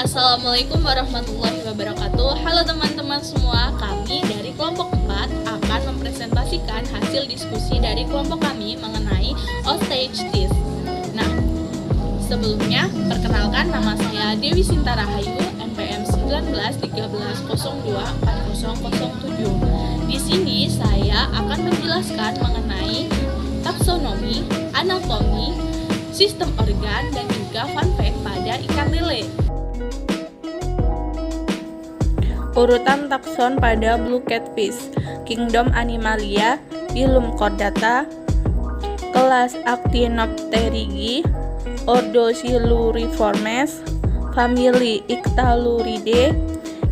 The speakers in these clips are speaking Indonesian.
Assalamualaikum warahmatullahi wabarakatuh. Halo teman-teman semua, kami dari kelompok 4 akan mempresentasikan hasil diskusi dari kelompok kami mengenai Ostage Test. Nah, sebelumnya perkenalkan, nama saya Dewi Sinta Rahayu, NPM 1913024007. Di sini saya akan menjelaskan mengenai taksonomi, anatomi, sistem organ, dan juga fun fact pada ikan lele. Urutan takson pada blue catfish, Kingdom Animalia, Phylum Chordata, kelas Actinopterygii, Ordo Siluriformes, famili Ictaluridae,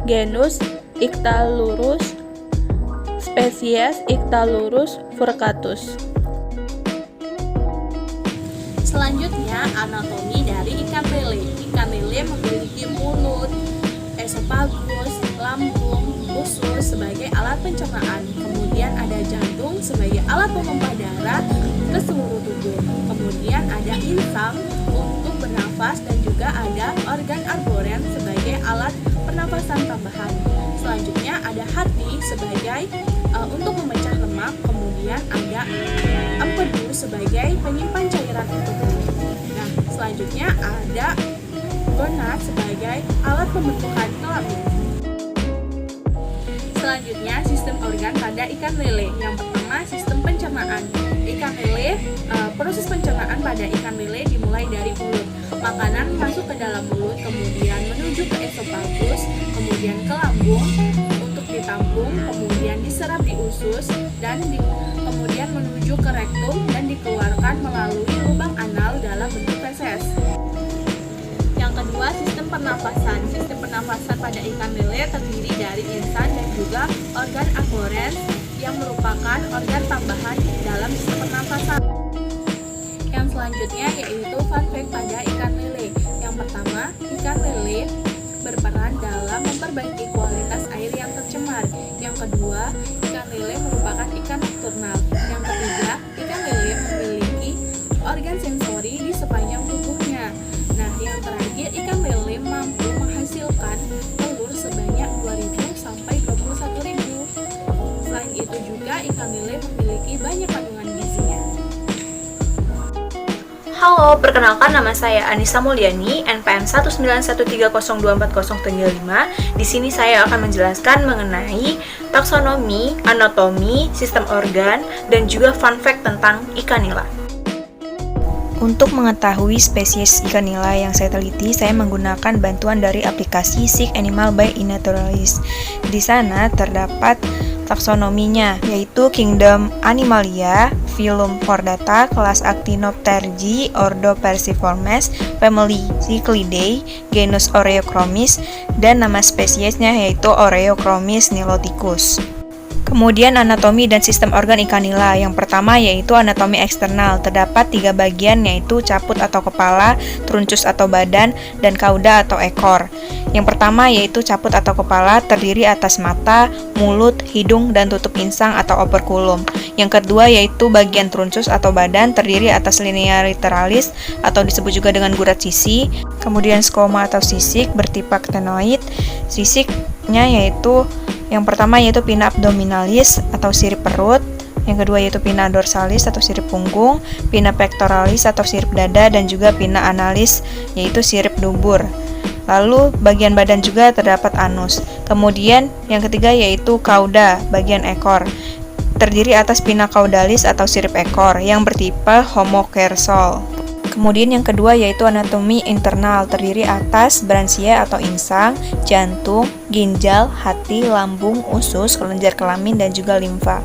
genus Ictalurus, spesies Ictalurus furcatus. Selanjutnya, anatomi dari ikan lele. Ikan lele memiliki mulut, esofagus, lambung, usus sebagai alat pencernaan. Kemudian ada jantung sebagai alat pemompah darah ke seluruh tubuh. Kemudian ada insang untuk bernafas dan juga ada organ arboren sebagai alat pernapasan tambahan. Selanjutnya ada hati sebagai untuk memecah lemak. Kemudian ada empedu sebagai penyimpan cairan untuk tubuh. Nah, selanjutnya ada gonad sebagai alat pembentukan kelamin. Selanjutnya, sistem organ pada ikan lele. Yang pertama, sistem pencernaan. Ikan lele, proses pencernaan pada ikan lele dimulai dari mulut. Makanan masuk ke dalam mulut, kemudian menuju ke esofagus, kemudian ke lambung untuk ditampung, kemudian diserap di usus, dan kemudian menuju ke rektum dan dikeluarkan melalui lubang anal dalam bentuk feses. Yang kedua, sistem pernafasan. Sistem pernafasan pada ikan lele terdiri dari insang dan juga organ arboren yang merupakan organ tambahan dalam sistem pernafasan. Yang selanjutnya yaitu fun fact pada ikan lele. Yang pertama, ikan lele berperan dalam memperbaiki kualitas air yang tercemar. Yang kedua, ikan lele merupakan ikan nokturnal. Yang ketiga, ikan lele memiliki organ sensori di sepanjang tubuhnya. Nah, yang terakhir, ikan lele mampu menghasilkan telur sebanyak 2.000 sampai 21.000. Selain itu juga ikan lele memiliki banyak kandungan gizinya. Halo, perkenalkan nama saya Anissa Mulyani, NPM 191302405. Di sini saya akan menjelaskan mengenai taksonomi, anatomi, sistem organ, dan juga fun fact tentang ikan nila. Untuk mengetahui spesies ikan nila yang saya teliti, saya menggunakan bantuan dari aplikasi Seek Animal by iNaturalist. Di sana terdapat taksonominya, yaitu Kingdom Animalia, Phylum Chordata, kelas Actinopterygii, Ordo Perciformes, famili Cichlidae, genus Oreochromis, dan nama spesiesnya yaitu Oreochromis niloticus. Kemudian anatomi dan sistem organ ikan nila. Yang pertama yaitu anatomi eksternal. Terdapat 3 bagian yaitu caput atau kepala, truncus atau badan, dan cauda atau ekor. Yang pertama yaitu caput atau kepala, terdiri atas mata, mulut, hidung, dan tutup insang atau operculum. Yang kedua yaitu bagian truncus atau badan, terdiri atas linea literalis atau disebut juga dengan gurat sisi. Kemudian skoma atau sisik bertipe ctenoid. Sisiknya yaitu yang pertama yaitu pinna abdominalis atau sirip perut, yang kedua yaitu pinna dorsalis atau sirip punggung, pinna pectoralis atau sirip dada, dan juga pinna analis yaitu sirip dubur. Lalu bagian badan juga terdapat anus. Kemudian yang ketiga yaitu cauda, bagian ekor. Terdiri atas pinna caudalis atau sirip ekor yang bertipe homokersol. Kemudian yang kedua yaitu anatomi internal, terdiri atas branchia atau insang, jantung, ginjal, hati, lambung, usus, kelenjar kelamin, dan juga limfa.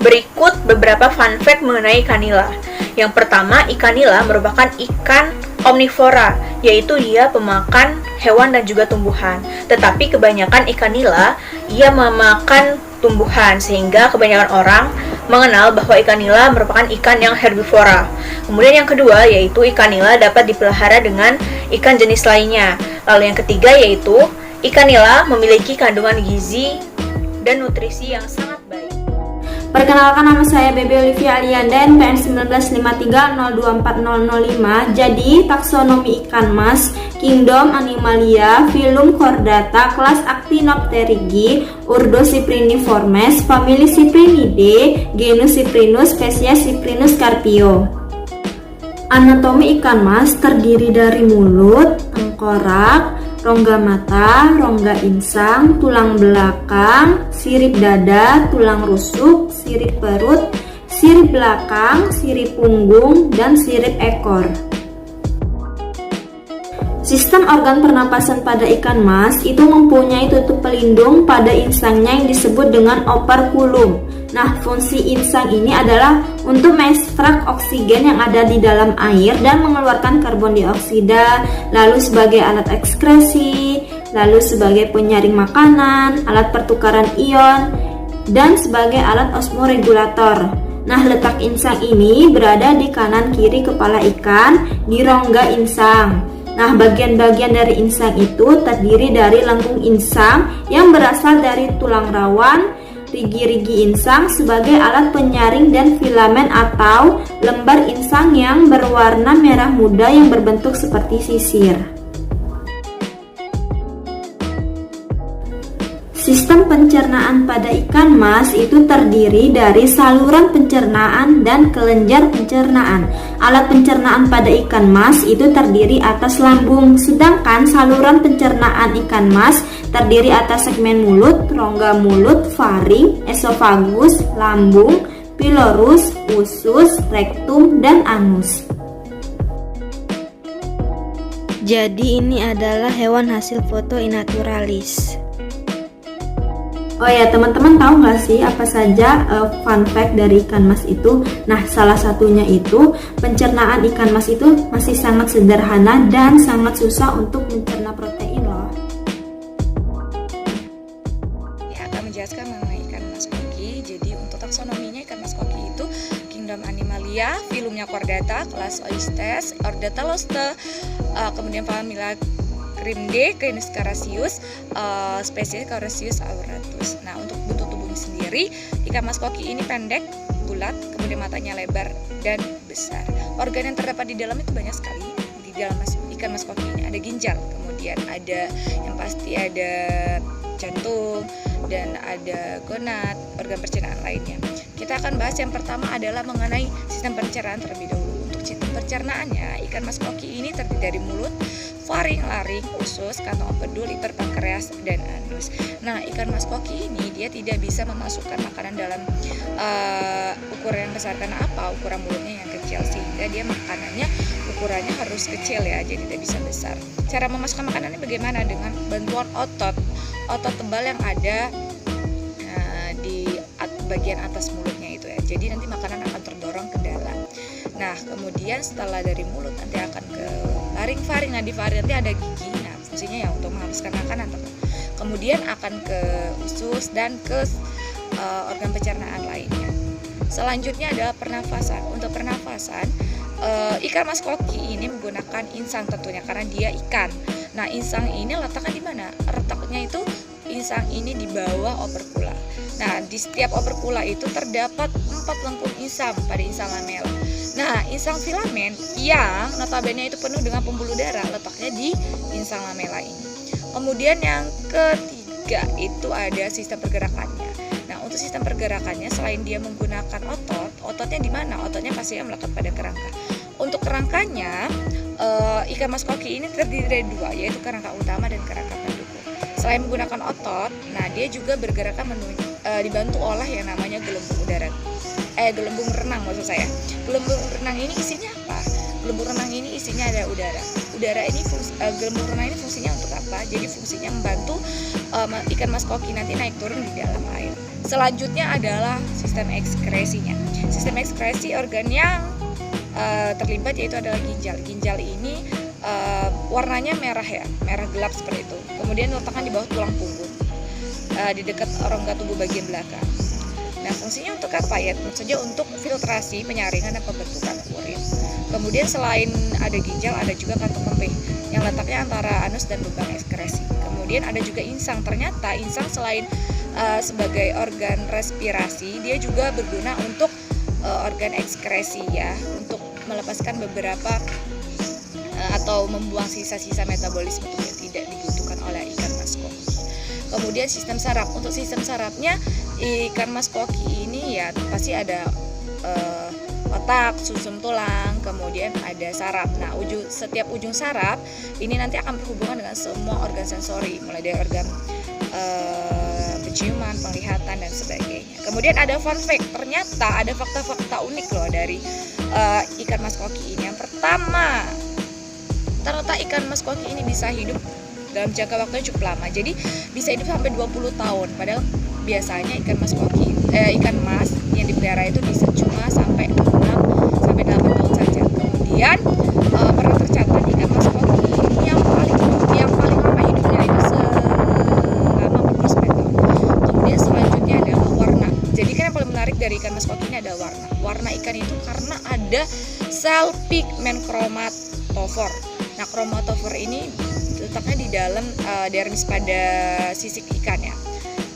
Berikut beberapa fun fact mengenai ikan nila. Yang pertama, ikan nila merupakan ikan omnivora, yaitu dia pemakan hewan dan juga tumbuhan. Tetapi kebanyakan ikan nila, ia memakan tumbuhan, sehingga kebanyakan orang mengenal bahwa ikan nila merupakan ikan yang herbivora. Kemudian yang kedua yaitu ikan nila dapat dipelihara dengan ikan jenis lainnya. Lalu yang ketiga yaitu ikan nila memiliki kandungan gizi dan nutrisi yang sangat baik. Perkenalkan, nama saya Bebe Olivia Alianda, NPM 1953024005. Jadi, taksonomi ikan mas Kingdom Animalia, Phylum Chordata, kelas Actinopterygii, Ordo Cypriniformes, famili Cyprinidae, genus Cyprinus, spesies Cyprinus carpio. Anatomi ikan mas terdiri dari mulut, tengkorak, rongga mata, rongga insang, tulang belakang, sirip dada, tulang rusuk, sirip perut, sirip belakang, sirip punggung, dan sirip ekor. Sistem organ pernapasan pada ikan mas itu mempunyai tutup pelindung pada insangnya yang disebut dengan operculum. Nah, fungsi insang ini adalah untuk mengekstrak oksigen yang ada di dalam air dan mengeluarkan karbon dioksida, lalu sebagai alat ekskresi, lalu sebagai penyaring makanan, alat pertukaran ion, dan sebagai alat osmoregulator. Nah, letak insang ini berada di kanan kiri kepala ikan di rongga insang. Nah, bagian-bagian dari insang itu terdiri dari lengkung insang yang berasal dari tulang rawan, rigi-rigi insang sebagai alat penyaring, dan filamen atau lembar insang yang berwarna merah muda yang berbentuk seperti sisir. Sistem pencernaan pada ikan mas itu terdiri dari saluran pencernaan dan kelenjar pencernaan. Alat pencernaan pada ikan mas itu terdiri atas lambung, sedangkan saluran pencernaan ikan mas terdiri atas segmen mulut, rongga mulut, faring, esofagus, lambung, pylorus, usus, rektum, dan anus. Jadi ini adalah hewan hasil foto innaturalis. Oh ya, teman-teman tahu nggak sih apa saja fun fact dari ikan mas itu? Nah, salah satunya itu pencernaan ikan mas itu masih sangat sederhana dan sangat susah untuk mencerna protein loh. Ya, akan menjelaskan mengenai ikan mas koki. Jadi untuk taksonominya ikan mas koki itu Kingdom Animalia, filumnya Chordata, kelas Oystes, Ordo Teloste, kemudian familia Crimde, genus Carassius, spesies Carassius auratus. Nah, untuk bentuk tubuhnya sendiri, ikan mas koki ini pendek, bulat, kemudian matanya lebar dan besar. Organ yang terdapat di dalam itu banyak sekali. Di dalam ikan mas koki ini ada ginjal, kemudian ada yang pasti ada jantung, dan ada gonad, organ pencernaan lainnya. Kita akan bahas yang pertama adalah mengenai sistem pencernaan terlebih dahulu. Untuk sistem pencernaannya, ikan mas koki ini terdiri dari mulut, faring, laring, usus, kantong empedu, liver, pankreas, dan anus. Nah, ikan mas koki ini dia tidak bisa memasukkan makanan dalam ukuran yang besar. Karena apa? Ukuran mulutnya yang kecil, sehingga dia makanannya ukurannya harus kecil ya, jadi tidak bisa besar. Cara memasukkan makanannya bagaimana? Dengan bantuan otot tebal yang ada di bagian atas mulutnya itu ya. Jadi nanti makanan akan terdorong ke dalam. Nah, kemudian setelah dari mulut nanti akan ke laring, faring. Nah, di faring nanti ada gigi. Nah, fungsinya ya untuk menghabiskan makanan. Kemudian akan ke usus dan ke organ pencernaan lainnya. Selanjutnya adalah pernafasan. Untuk pernafasan, ikan mas koki ini menggunakan insang tentunya karena dia ikan. Nah, insang ini letaknya di mana? Letaknya itu insang ini di bawah operkula. Nah, di setiap operkula itu terdapat 4 lengkung insang pada insang lamela. Nah, insang filamen yang notabene itu penuh dengan pembuluh darah letaknya di insang lamela ini. Kemudian yang ketiga itu ada sistem pergerakannya. Nah, untuk sistem pergerakannya selain dia menggunakan ototnya di mana? Ototnya pastinya melekat pada kerangka. Untuk kerangkanya, ikan mas koki ini terdiri dari 2, yaitu kerangka utama dan kerangka pendukung. Selain menggunakan otot, nah dia juga bergerak dibantu oleh yang namanya gelembung renang maksud saya. Gelembung renang ini isinya apa? Gelembung renang ini isinya ada udara. Gelembung renang ini fungsinya untuk apa? Jadi fungsinya membantu ikan mas koki nanti naik turun di dalam air. Selanjutnya adalah sistem ekskresinya. Sistem ekskresi organ yang terlibat yaitu adalah ginjal. Ginjal ini warnanya merah ya, merah gelap seperti itu. Kemudian letakkan di bawah tulang punggung, di dekat rongga tubuh bagian belakang. Nah, fungsinya untuk apa ya? Tentu saja untuk filtrasi, penyaringan, dan pembentukan urin. Kemudian selain ada ginjal, ada juga kantong kemih yang letaknya antara anus dan lubang ekskresi. Kemudian ada juga insang. Ternyata insang selain sebagai organ respirasi, dia juga berguna untuk organ ekskresi ya, untuk melepaskan beberapa atau membuang sisa-sisa metabolisme tubuh yang tidak dibutuhkan oleh ikan mas koki. Kemudian sistem saraf. Untuk sistem sarafnya ikan mas koki ini ya pasti ada otak, sumsum tulang, kemudian ada saraf. Nah, setiap ujung saraf ini nanti akan berhubungan dengan semua organ sensori, mulai dari organ penciuman, penglihatan, dan sebagainya. Kemudian ada fun fact, ternyata ada fakta-fakta unik loh dari ikan mas koki ini. Yang pertama, ternyata ikan mas koki ini bisa hidup dalam jangka waktu yang cukup lama. Jadi bisa hidup sampai 20 tahun. Padahal biasanya ikan mas yang dipelihara itu bisa cuma sampai 6 sampai 8 tahun saja. Kemudian pernah tercatat ikan mas koki yang paling lama hidupnya itu selama 49 tahun. Kemudian selanjutnya adalah warna. Jadi kan yang paling menarik dari ikan mas koki ini adalah warna. Warna ikan itu karena ada sel pigmen kromatofor. Nah, kromatofor ini letaknya di dalam dermis pada sisik ikan ya.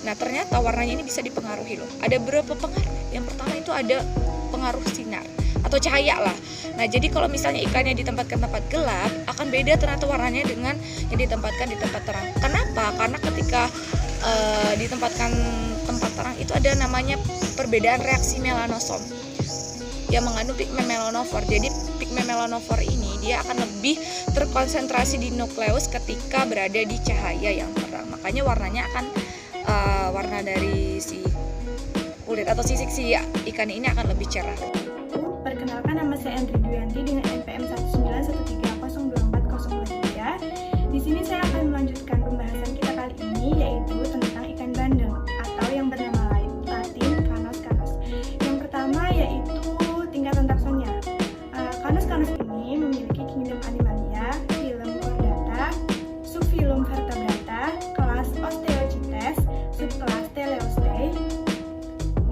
Nah, ternyata warnanya ini bisa dipengaruhi loh. Ada beberapa pengaruh. Yang pertama itu ada pengaruh sinar atau cahaya lah. Nah, jadi kalau misalnya ikannya ditempatkan tempat gelap, akan beda ternyata warnanya dengan yang ditempatkan di tempat terang. Kenapa? Karena ketika ditempatkan tempat terang itu ada namanya perbedaan reaksi melanosom yang mengandung pigmen melanofor. Jadi pigmen melanofor ini dia akan lebih terkonsentrasi di nukleus ketika berada di cahaya yang terang. Makanya warnanya akan warna dari si kulit atau sisik si ikan ini akan lebih cerah. Perkenalkan, nama saya Andri Duyanti dengan NPM 191304043. Di sini saya akan melanjutkan pembahasan kita kali ini, yaitu tentang ikan bandeng atau yang bernama latin Canos canos. Yang pertama yaitu tingkatan taksonnya. Canos canos ini memiliki kingdom Animalia, filum Chordata, subfilum Vertebrata, kelas Osteocetes, subkelas Teleostei,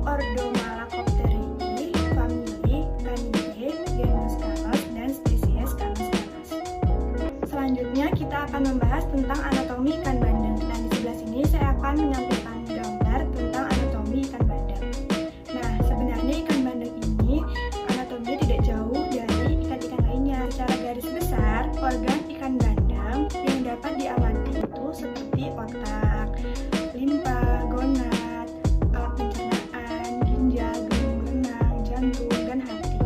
ordo Malacopterygii, famili Canidae, genus Canos, dan spesies Canos canos. Selanjutnya kita akan membahas tentang anatomi ikan bandeng. Nah, di sebelah sini saya akan menyampaikan gambar tentang anatomi ikan bandeng. Nah, sebenarnya ikan bandeng ini anatominya tidak jauh dari ikan-ikan lainnya. Secara garis besar, organ ikan bandeng yang dapat diamati itu seperti otak, limpa, gonad, alat pencernaan, ginjal, gelembung renang, jantung, dan hati.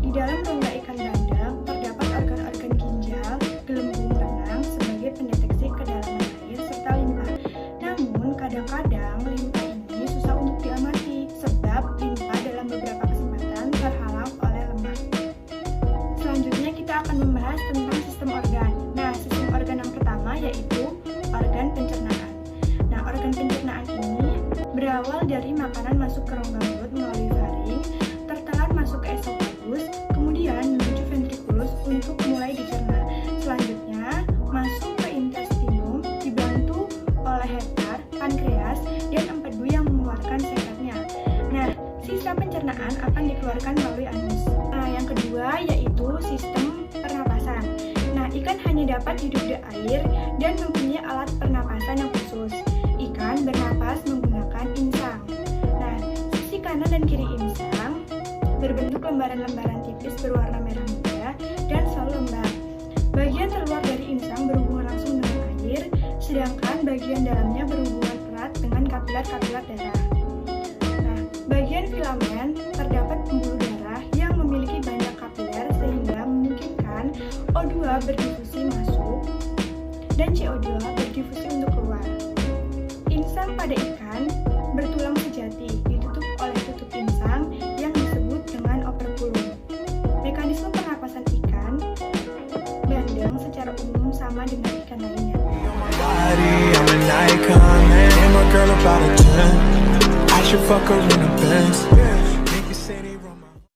Di dalam rongga ikan bandeng terdapat organ-organ ginjal, gelembung renang sebagai pendeteksi kedalaman air serta limpa. Namun kadang-kadang limpa ini susah untuk diamati sebab limpa dalam beberapa kesempatan terhalang oleh lemak. Selanjutnya kita akan membahas tentang sistem organ. Nah, sistem organ yang pertama yaitu organ pencernaan. Nah, organ pencernaan ini berawal dari makanan masuk ke rongga mulut melalui faring, tertelan masuk ke esofagus, kemudian menuju ventriculus untuk mulai dicerna. Selanjutnya masuk ke intestinum dibantu oleh hepar, pankreas, dan empedu yang mengeluarkan sekretnya. Nah, sisa pencernaan akan dikeluarkan melalui anus. Nah, yang kedua yaitu sistem pernapasan. Nah, ikan hanya dapat hidup di air dan mempunyai alat pernapasan yang khusus. Ikan bernapas menggunakan insang. Nah, sisi kanan dan kiri insang berbentuk lembaran-lembaran tipis berwarna merah muda dan selalu lembab. Bagian terluar dari insang berhubungan langsung dengan air, sedangkan bagian dalamnya berhubungan erat dengan kapiler-kapiler darah. Nah, bagian filamen terdapat pembuluh darah yang memiliki banyak kapiler sehingga memungkinkan O2 berdifusi masuk dan CO2 berdifusi untuk keluar. Insang pada ikan bertulang sejati ditutup oleh tutup insang yang disebut dengan operculum. Mekanisme pernapasan ikan bandeng secara umum sama dengan ikan lainnya. I'm an icon, man. My girl about a 10. I should fuck her in a Benz.